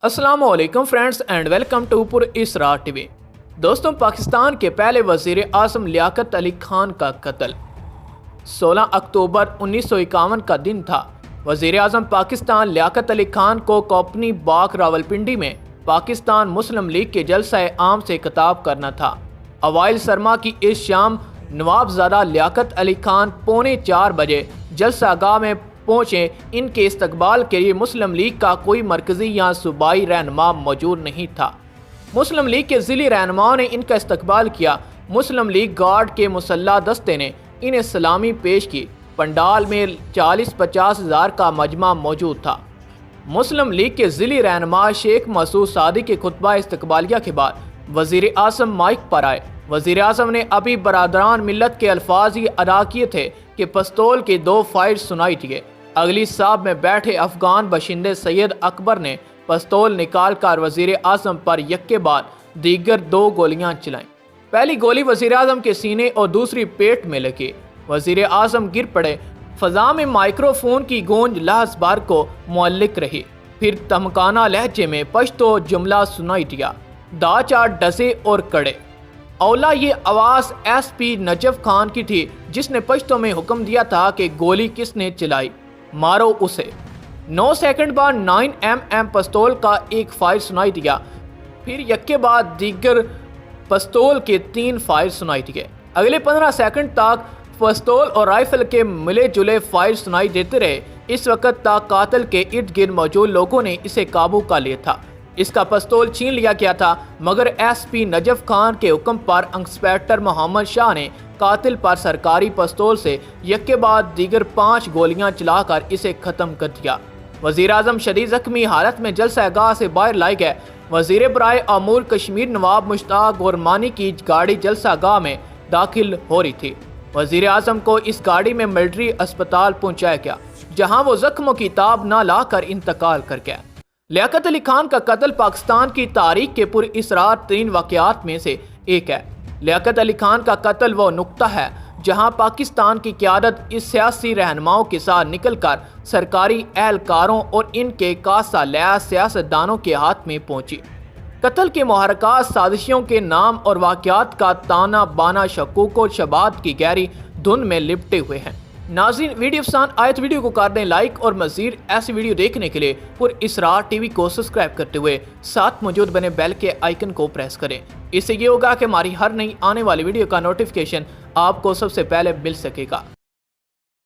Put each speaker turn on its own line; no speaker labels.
अस्सलाम वालेकुम friends and welcome to पुर इसरार टीवी। दोस्तों, पाकिस्तान के पहले वज़ीर आज़म लियाकत अली खान का कत्ल 16 अक्टूबर 1951 का दिन था। वज़ीर आज़म पाकिस्तान लियाकत अली खान को कोपनी बाग रावलपिंडी में पाकिस्तान मुस्लिम लीग के जलसा आम से खिताब करना था। अवाइल सरमा की इस शाम नवाबजादा लियाकत अली खान 3:45 बजे जलसा गाह में पहुँचे। इनके इस्तकबाल के लिए मुस्लिम लीग का कोई मरकजी या सूबाई रहनुमा मौजूद नहीं था। मुस्लिम लीग के ज़िली रहनुमाओं ने इनका इस्तकबाल किया। मुस्लिम लीग गार्ड के मुसल्ला दस्ते ने इन्हें सलामी पेश की। पंडाल में 40-50 हज़ार का मजमा मौजूद था। मुस्लिम लीग के ज़िली रहनुमा शेख मसूद सादी के खुतबा इस्तकबालिया के बाद वज़ीर आज़म माइक पर आए। वज़ीर आज़म ने अभी बरादरान मिल्लत के अल्फाज ही अदा किए थे कि पिस्तौल के 2 फायर सुनाई दिए। अगली साहब में बैठे अफगान बशिंदे सैयद अकबर ने पिस्तौल निकाल कर वज़ीर आज़म पर यक्के बाद दीगर 2 गोलियां चलाईं। पहली गोली वज़ीर आज़म के सीने और दूसरी पेट में लगी। वज़ीर आज़म गिर पड़े। फ़ज़ा में माइक्रोफोन की गूंज लहज़ भर को मुअल्लिक रही। फिर तमकाना लहजे में पश्तो जुमला सुनाई दिया, दा 4 डसे और कड़े। औला ये आवाज़ SP नजफ खान की थी, जिसने पश्तो में हुक्म दिया था कि गोली किसने चलाई, मारो उसे। 9 सेकंड बाद 9mm पिस्तौल का एक फायर सुनाई दिया। फिर यक्के बाद दीगर पिस्तौल के 3 फायर सुनाई दिए। अगले 15 सेकंड तक पिस्तौल और राइफल के मिले जुले फायर सुनाई देते रहे। इस वक्त तक कातिल के इर्द गिर्द मौजूद लोगों ने इसे काबू कर लिया था। इसका पिस्तौल छीन लिया गया था, मगर SP नजफ खान के हुक्म पर इंस्पेक्टर मोहम्मद शाह ने कातिल पर सरकारी पिस्तौल से यक्के बाद दीगर 5 गोलियां चलाकर इसे ख़त्म कर दिया। वज़ीर आज़म शदीद ज़ख्मी हालत में जलसा गाह से बाहर लाए गए। वज़ीर बराए अमूर कश्मीर नवाब मुश्ताक गोरमानी की गाड़ी जलसा गाह में दाखिल हो रही थी। वज़ीर आज़म को इस गाड़ी में मिलिट्री अस्पताल पहुँचाया गया, जहाँ वो ज़ख्मों की ताब न लाकर इंतकाल कर गया। लियाकत अली खान का कत्ल पाकिस्तान की तारीख के पुरअसरार तरीन वाक़यात में से एक है। लियाकत अली खान का कत्ल वो नुक्ता है जहां पाकिस्तान की क़यादत इस सियासी रहनुमाओं के साथ निकलकर सरकारी एहलकारों और इनके कासा लया सियासतदानों के हाथ में पहुंची। कत्ल के मुहरकात साजिशों के नाम और वाक़यात का ताना बाना शकूक और शबात की गहरी धुन में लिपटे हुए हैं। नाज़रीन, वीडियो पसंद आए तो वीडियो को कर दें लाइक और मज़ीद ऐसी वीडियो देखने के लिए पुरअसरार टीवी को सब्सक्राइब करते हुए साथ मौजूद बने बेल के आइकन को प्रेस करें। इससे ये होगा कि हमारी हर नई आने वाली वीडियो का नोटिफिकेशन आपको सबसे पहले मिल सकेगा।